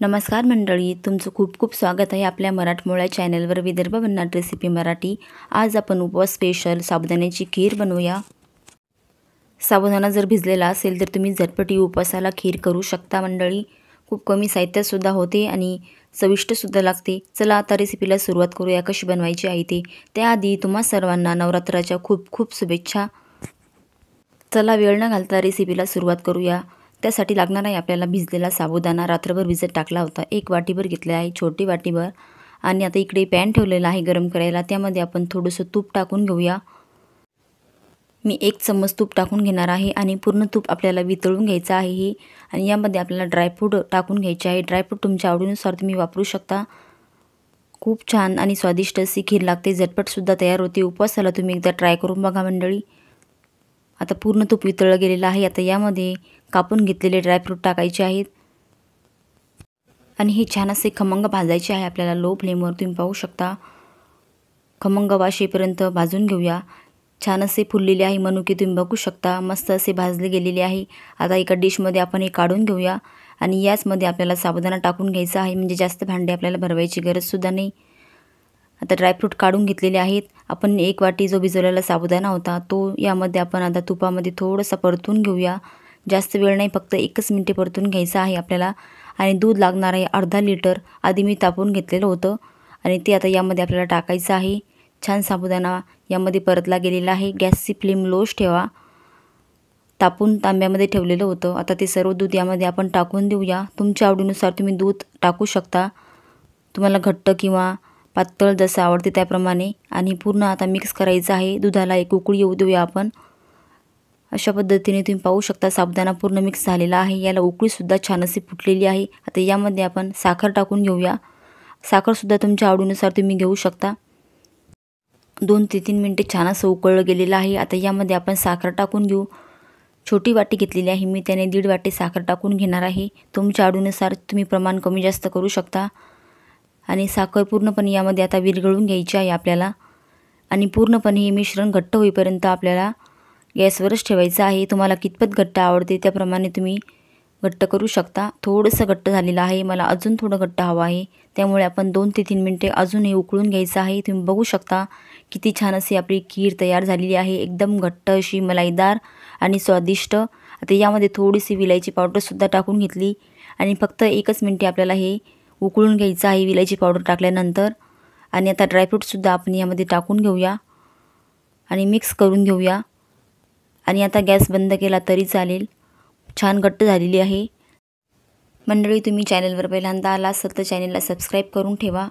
नमस्कार मंडळी, तुमचं खूप खूप स्वागत आहे आपल्या मराठमोळ्या चॅनलवर विदर्भ भन्नाट रेसिपी मराठी। आज आपण उपवास स्पेशल साबुदाण्याची खीर बनवूया। साबुदाणा जर भिजलेला असेल तर तुम्ही झटपट उपवासाला खीर करू शकता मंडळी। खूप कमी साहित्यात सुद्धा होते आणि चविष्ट सुद्धा लागते। चला आता रेसिपीला सुरुवात करूया, कशी बनवायची आहे ते। त्याआधी तुम्हा सर्वांना नवरात्राच्या खूप खूप शुभेच्छा। चला वेळ न घालता रेसिपीला सुरुवात करूया। त्यासाठी लागणार आहे आपल्याला भिजलेला साबुदाणा, रात्रभर भिजत टाकला होता। 1 वाटीभर घेतला आहे, छोटी वाटीभर। आणि आता इकडे पॅन ठेवलेला आहे गरम करायला, त्यामध्ये आपण थोडंसं तूप टाकून घेऊया। मी 1 चम्मच तूप टाकून घेणार आहे आणि पूर्ण तूप आपल्याला वितळून घ्यायचं आहे हे। आणि यामध्ये आपल्याला ड्रायफ्रूट टाकून घ्यायचे आहे। ड्रायफ्रूट तुमच्या आवडीनुसार तुम्ही वापरू शकता। खूप छान आणि स्वादिष्ट अशी खीर लागते, झटपट सुद्धा तयार होते। उपवासाला तुम्ही एकदा ट्राय करून बघा मंडळी। आता पूर्ण तूप वितळलं गेलेलं आहे। आता यामध्ये कापून घेतलेले ड्रायफ्रूट टाकायचे आहेत आणि हे छान असे खमंग भाजायचे आहे आपल्याला। लो फ्लेमवर तुम्ही पाहू शकता, खमंग वास येईपर्यंत भाजून घेऊया। छान असे फुललेले आहे मनुके, तुम्ही बघू शकता मस्त असे भाजले गेलेले आहे। आता एका डिशमध्ये आपण हे काढून घेऊया आणि याचमध्ये आपल्याला साबुदाणा टाकून घ्यायचा आहे, म्हणजे जास्त भांडे आपल्याला भरवायची गरज सुद्धा नाही। आता ड्रायफ्रूट काढून घेतलेले आहेत। आपण 1 वाटी जो भिजवलेला साबुदाणा होता तो यामध्ये आपण आता तुपामध्ये थोडंसं परतून घेऊया। जास्त वेळ नाही, फक्त 1च मिनिटे परतून घ्यायचं आहे आपल्याला। आणि दूध लागणार आहे अर्धा लिटर, आधी मी तापवून घेतलेलं होतं आणि ते आता यामध्ये आपल्याला टाकायचं आहे। छान साबुदाणा यामध्ये परतला गेलेला आहे। गॅसची फ्लेम लोच ठेवा। तापून तांब्यामध्ये ठेवलेलं होतं। आता ते सर्व दूध यामध्ये आपण टाकून देऊया। तुमच्या आवडीनुसार तुम्ही दूध टाकू शकता, तुम्हाला घट्ट किंवा पातळ जसं आवडते त्याप्रमाणे। आणि पूर्ण आता मिक्स करायचं आहे। दुधाला एक उकळी येऊ देऊया आपण। अशा पद्धतीने तुम्ही पाहू शकता साबुदाणा पूर्ण मिक्स झालेला आहे। याला उकळीसुद्धा छान अशी फुटलेली आहे। आता यामध्ये आपण साखर टाकून घेऊया। साखरसुद्धा तुमच्या आवडीनुसार तुम्ही घेऊ शकता। 2 ते 3 मिनिटे छान असं उकळलं गेलेलं आहे। आता यामध्ये आपण साखर टाकून घेऊ। छोटी वाटी घेतलेली आहे मी, त्याने 1.5 वाटी साखर टाकून घेणार आहे। तुमच्या आवडीनुसार तुम्ही प्रमाण कमी जास्त करू शकता। आणि साखर पूर्णपणे यामध्ये आता विरघळून घ्यायची आहे आपल्याला। आणि पूर्णपणे हे मिश्रण घट्ट होईपर्यंत आपल्याला गॅसवरच ठेवायचं आहे। तुम्हाला कितपत घट्ट आवडते त्याप्रमाणे तुम्ही घट्ट करू शकता। थोडंसं घट्ट झालेलं आहे, मला अजून थोडं घट्ट हवं आहे, त्यामुळे आपण 2 ते 3 मिनिटे अजून हे उकळून घ्यायचं आहे। तुम्ही बघू शकता किती छान अशी आपली खीर तयार झालेली आहे, एकदम घट्ट अशी, मलाईदार आणि स्वादिष्ट। आता यामध्ये थोडीशी विलायची पावडरसुद्धा टाकून घेतली आणि फक्त 1च मिनिटे आपल्याला हे उकळून घ्यायचं आहे विलायची पावडर टाकल्यानंतर। आणि आता ड्रायफ्रूटसुद्धा आपण यामध्ये टाकून घेऊया आणि मिक्स करून घेऊया। आणि आता गॅस बंद केला तरी चालेल, छान घट्ट झालेली आहे मंडळी। तुम्ही चॅनलवर पहिल्यांदा आला असाल तर चॅनलला सबस्क्राईब करून ठेवा।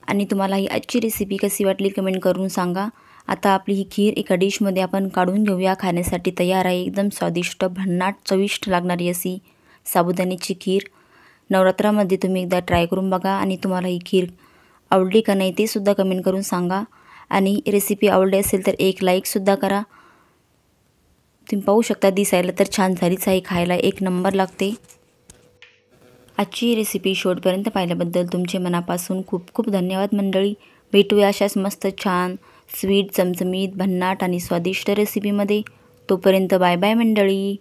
आणि तुम्हाला ही आजची रेसिपी कशी वाटली कमेंट करून सांगा। आता आपली ही खीर एका डिशमध्ये आपण काढून घेऊया, खाण्यासाठी तयार आहे। एकदम स्वादिष्ट, भन्नाट, चविष्ट लागणारी अशी साबुदाण्याची खीर। नवरात्रामध्ये तुम्ही एकदा ट्राय करून बघा आणि तुम्हाला ही खीर आवडली का नाही ते सुद्धा कमेंट करून सांगा। आणि रेसिपी आवडली असेल तर एक लाईकसुद्धा करा। तुम्ही पाहू शकता दिसायला तर छान झालीच आहे, खायला 1 नंबर लागते। आजची रेसिपी शेवटपर्यंत पाहिल्याबद्दल तुमचे मनापासून खूप खूप धन्यवाद मंडळी। भेटूया अशाच मस्त छान स्वीट, चमचमीत, भन्नाट आणि स्वादिष्ट रेसिपीमध्ये। तोपर्यंत बाय बाय मंडळी।